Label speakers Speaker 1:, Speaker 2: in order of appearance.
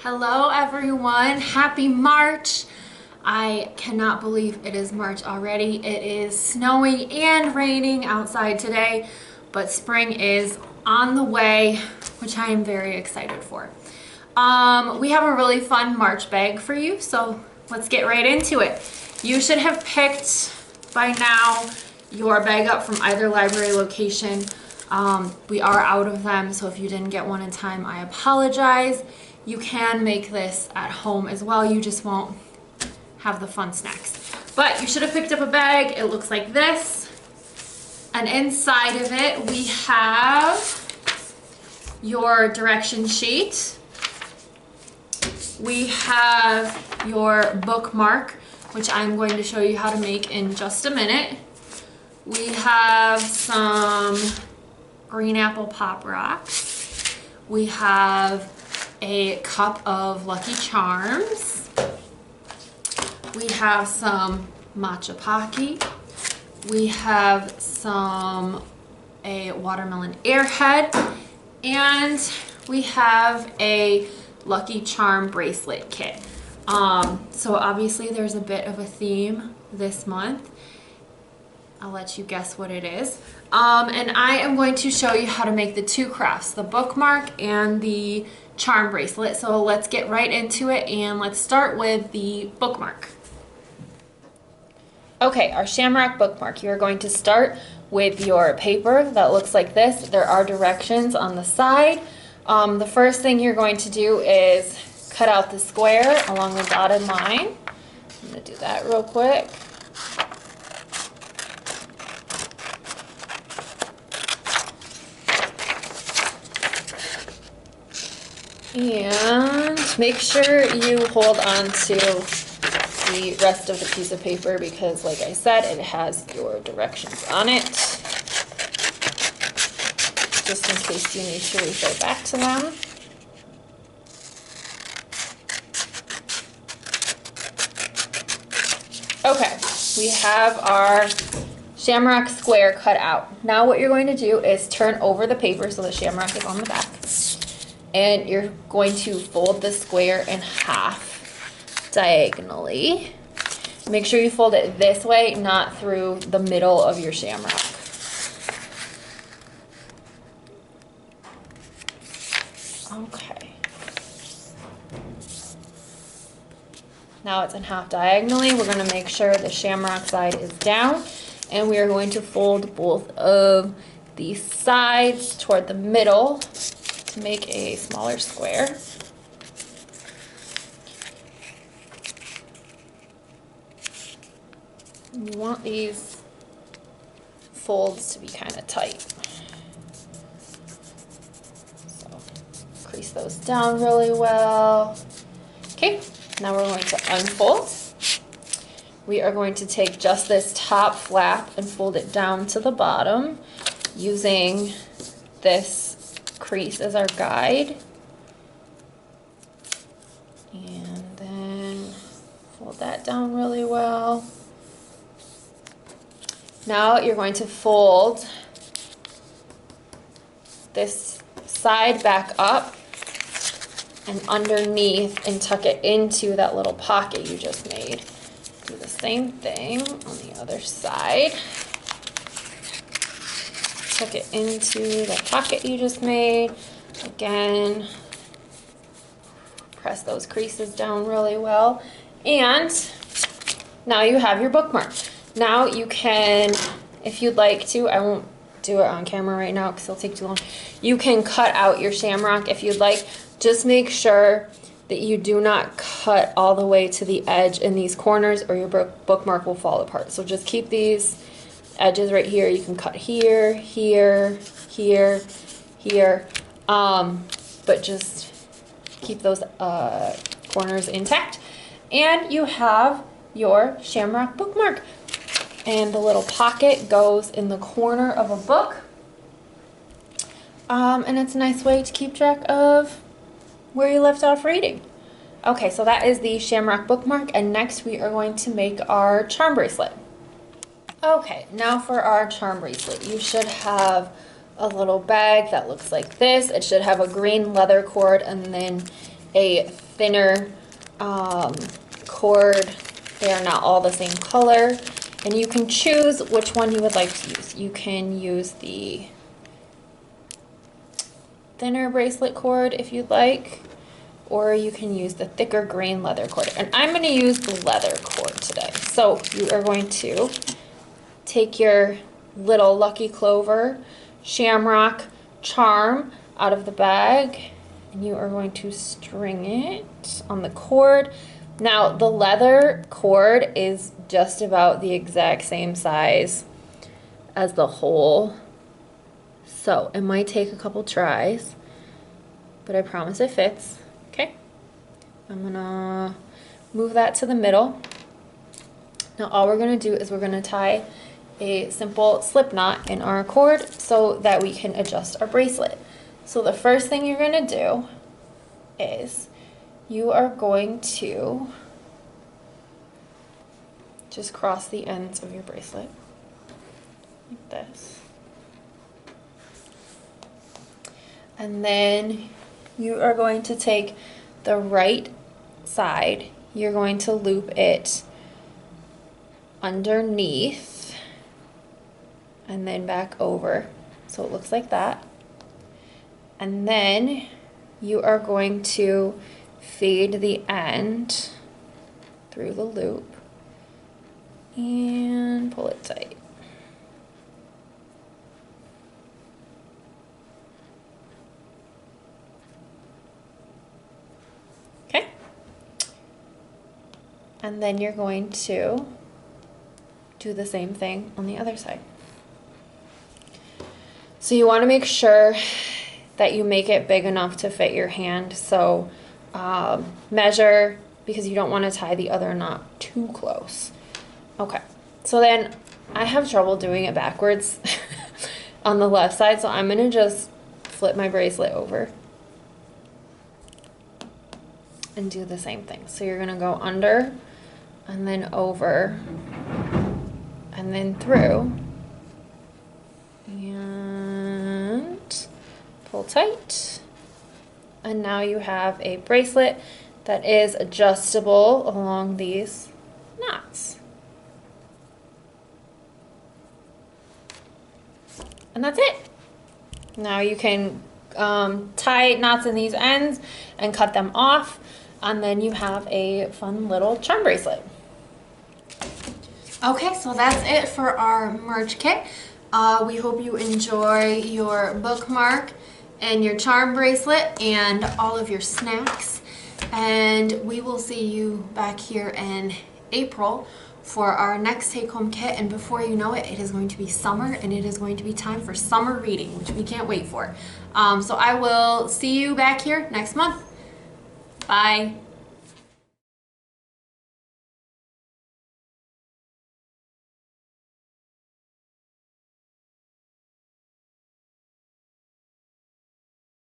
Speaker 1: Hello everyone, happy March. I cannot believe it is March already. It is snowing and raining outside today, but spring is on the way, which I am very excited for. We have a really fun March bag for you, so let's get right into it. You should have picked by now your bag up from either library location. We are out of them, so if you didn't get one in time, I apologize. You can make this at home as well. You just won't have the fun snacks. But you should have picked up a bag. It looks like this. And inside of it, we have your direction sheet. We have your bookmark, which I'm going to show you how to make in just a minute. We have some green apple pop rocks. We have a cup of Lucky Charms. We have some matcha Pocky. We have a watermelon airhead, and we have a Lucky Charm bracelet kit. So obviously there's a bit of a theme this month. I'll let you guess what it is. And I am going to show you how to make the two crafts, the bookmark and the charm bracelet. So let's get right into it, and let's start with the bookmark. Okay, our Shamrock bookmark. You're going to start with your paper that looks like this. There are directions on the side. The first thing you're going to do is cut out the square along the dotted line. I'm going to do that real quick. And make sure you hold on to the rest of the piece of paper because, like I said, it has your directions on it, just in case you need to refer back to them. Okay, we have our shamrock square cut out. Now what you're going to do is turn over the paper so the shamrock is on the back. And you're going to fold the square in half diagonally. Make sure you fold it this way, not through the middle of your shamrock. Okay. Now it's in half diagonally. We're going to make sure the shamrock side is down, and we are going to fold both of these sides toward the middle to make a smaller square. You want these folds to be kind of tight. So crease those down really well. Okay, now we're going to unfold. We are going to take just this top flap and fold it down to the bottom using this crease as our guide, and then fold that down really well. Now you're going to fold this side back up and underneath and tuck it into that little pocket you just made. Do the same thing on the other side. Tuck it into the pocket you just made. Again, press those creases down really well. And now you have your bookmark. Now you can, if you'd like to, I won't do it on camera right now because it'll take too long. You can cut out your shamrock if you'd like. Just make sure that you do not cut all the way to the edge in these corners or your bookmark will fall apart. So just keep these edges right here. You can cut here, here, here, here, but just keep those corners intact. And you have your Shamrock bookmark. And the little pocket goes in the corner of a book. And it's a nice way to keep track of where you left off reading. Okay, so that is the Shamrock bookmark, and next we are going to make our charm bracelet. Okay, now for our charm bracelet. You should have a little bag that looks like this. It should have a green leather cord and then a thinner cord. They are not all the same color. And you can choose which one you would like to use. You can use the thinner bracelet cord if you'd like, or you can use the thicker grain leather cord. And I'm going to use the leather cord today. So you are going to take your little Lucky Clover Shamrock charm out of the bag, and you are going to string it on the cord. Now, the leather cord is just about the exact same size as the hole, so it might take a couple tries, but I promise it fits. Okay, I'm gonna move that to the middle. Now all we're gonna do is we're gonna tie a simple slip knot in our cord so that we can adjust our bracelet. So the first thing you're gonna do is you are going to just cross the ends of your bracelet like this. And then you are going to take the right side, you're going to loop it underneath and then back over, so it looks like that. And then you are going to fade the end through the loop and pull it tight. Okay. And then you're going to do the same thing on the other side. So you want to make sure that you make it big enough to fit your hand. So measure, because you don't want to tie the other knot too close. Okay, so then I have trouble doing it backwards on the left side, so I'm going to just flip my bracelet over and do the same thing. So you're going to go under and then over and then through and pull tight. And now you have a bracelet that is adjustable along these knots. And that's it. Now you can tie knots in these ends and cut them off, and then you have a fun little charm bracelet. Okay, so that's it for our merch kit. We hope you enjoy your bookmark and your charm bracelet and all of your snacks. And we will see you back here in April for our next take-home kit. And before you know it, it is going to be summer, and it is going to be time for summer reading, which we can't wait for. So I will see you back here next month. Bye.